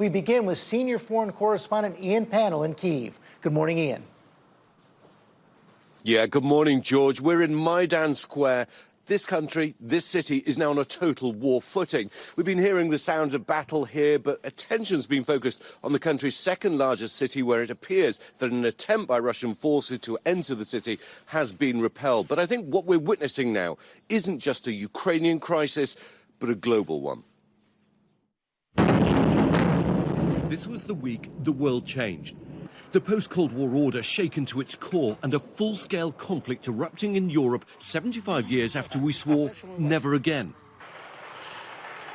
We begin with senior foreign correspondent Ian Pannell in Kyiv. Good morning, Ian. Yeah, good morning, George. We're in Maidan Square. This country, this city, is now on a total war footing. We've been hearing the sounds of battle here, but attention's been focused on the country's second largest city, where it appears that an attempt by Russian forces to enter the city has been repelled. But I think what we're witnessing now isn't just a Ukrainian crisis, but a global one. This was the week the world changed. The post-Cold War order shaken to its core and a full-scale conflict erupting in Europe 75 years after we swore never again.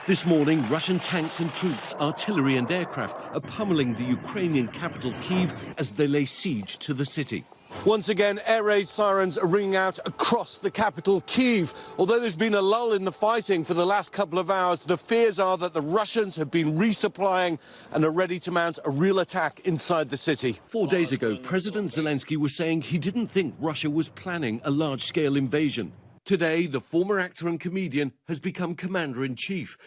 This morning, Russian tanks and troops, artillery and aircraft are pummeling the Ukrainian capital Kyiv as they lay siege to the city. Once again, air raid sirens are ringing out across the capital, Kyiv. Although there's been a lull in the fighting for the last couple of hours, the fears are that the Russians have been resupplying and are ready to mount a real attack inside the city. 4 days ago, President Zelensky was saying he didn't think Russia was planning a large-scale invasion. Today, the former actor and comedian has become commander-in-chief,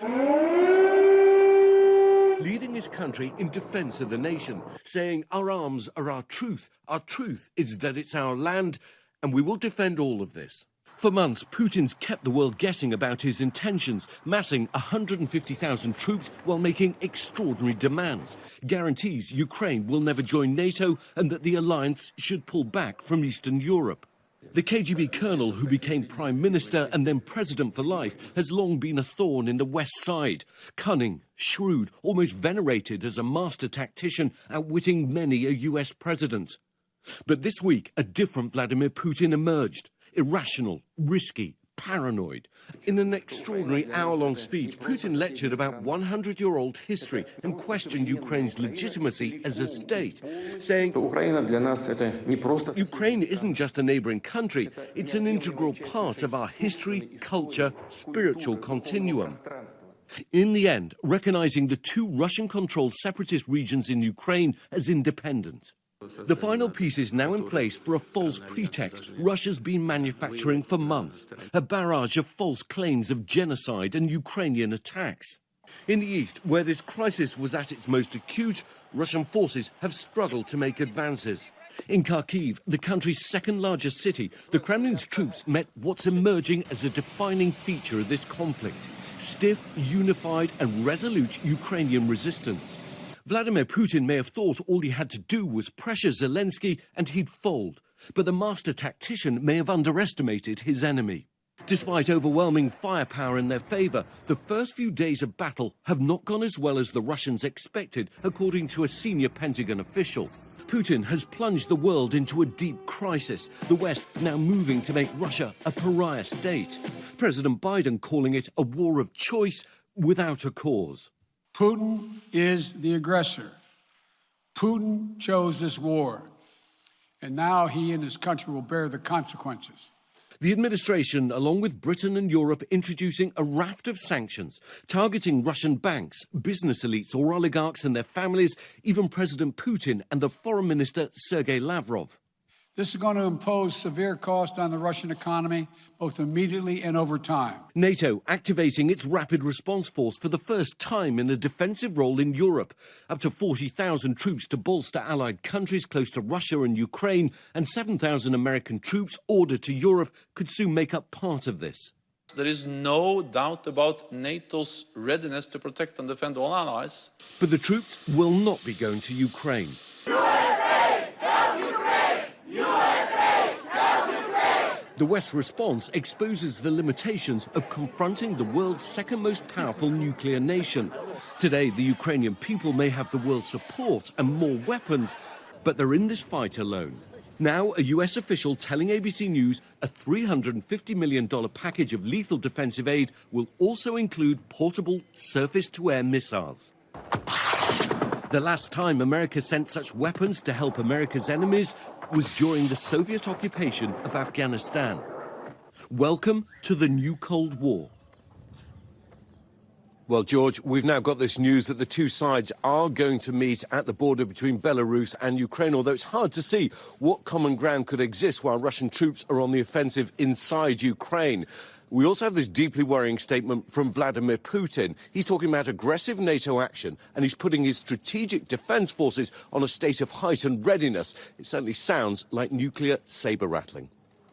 leading his country in defense of the nation, saying our arms are our truth is that it's our land, and we will defend all of this. For months, Putin's kept the world guessing about his intentions, massing 150,000 troops while making extraordinary demands, guarantees Ukraine will never join NATO and that the alliance should pull back from Eastern Europe. The KGB colonel who became prime minister and then president for life has long been a thorn in the West Side. Cunning, shrewd, almost venerated as a master tactician, outwitting many a US president. But this week, a different Vladimir Putin emerged. Irrational, risky, paranoid. In an extraordinary hour-long speech, Putin lectured about 100-year-old history and questioned Ukraine's legitimacy as a state, saying, Ukraine isn't just a neighboring country, it's an integral part of our history, culture, spiritual continuum. In the end, recognizing the two Russian-controlled separatist regions in Ukraine as independent. The final piece is now in place for a false pretext Russia's been manufacturing for months, a barrage of false claims of genocide and Ukrainian attacks. In the east, where this crisis was at its most acute, Russian forces have struggled to make advances. In Kyiv, the country's second-largest city, the Kremlin's troops met what's emerging as a defining feature of this conflict: stiff, unified and resolute Ukrainian resistance. Vladimir Putin may have thought all he had to do was pressure Zelensky and he'd fold, but the master tactician may have underestimated his enemy. Despite overwhelming firepower in their favour, the first few days of battle have not gone as well as the Russians expected, according to a senior Pentagon official. Putin has plunged the world into a deep crisis, the West now moving to make Russia a pariah state. President Biden calling it a war of choice without a cause. Putin is the aggressor. Putin chose this war, and now he and his country will bear the consequences. The administration, along with Britain and Europe, introducing a raft of sanctions, targeting Russian banks, business elites or oligarchs and their families, even President Putin and the Foreign Minister Sergei Lavrov. This is going to impose severe cost on the Russian economy, both immediately and over time. NATO activating its rapid response force for the first time in a defensive role in Europe. Up to 40,000 troops to bolster allied countries close to Russia and Ukraine, and 7,000 American troops ordered to Europe could soon make up part of this. There is no doubt about NATO's readiness to protect and defend all allies. But the troops will not be going to Ukraine. The West's response exposes the limitations of confronting the world's second most powerful nuclear nation. Today, the Ukrainian people may have the world's support and more weapons, but they're in this fight alone. Now, a US official telling ABC News a $350 million package of lethal defensive aid will also include portable surface-to-air missiles. The last time America sent such weapons to help America's enemies was during the Soviet occupation of Afghanistan. Welcome to the new Cold War. Well, George, we've now got this news that the two sides are going to meet at the border between Belarus and Ukraine, although it's hard to see what common ground could exist while Russian troops are on the offensive inside Ukraine. We also have this deeply worrying statement from Vladimir Putin. He's talking about aggressive NATO action, and he's putting his strategic defence forces on a state of heightened readiness. It certainly sounds like nuclear sabre-rattling.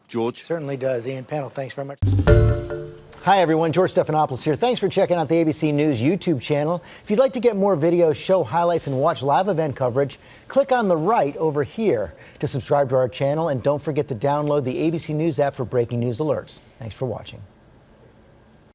George? Certainly does. Ian Pannell, thanks very much. Hi, everyone. George Stephanopoulos here. Thanks for checking out the ABC News YouTube channel. If you'd like to get more videos, show highlights, and watch live event coverage, click on the right over here to subscribe to our channel. And don't forget to download the ABC News app for breaking news alerts. Thanks for watching.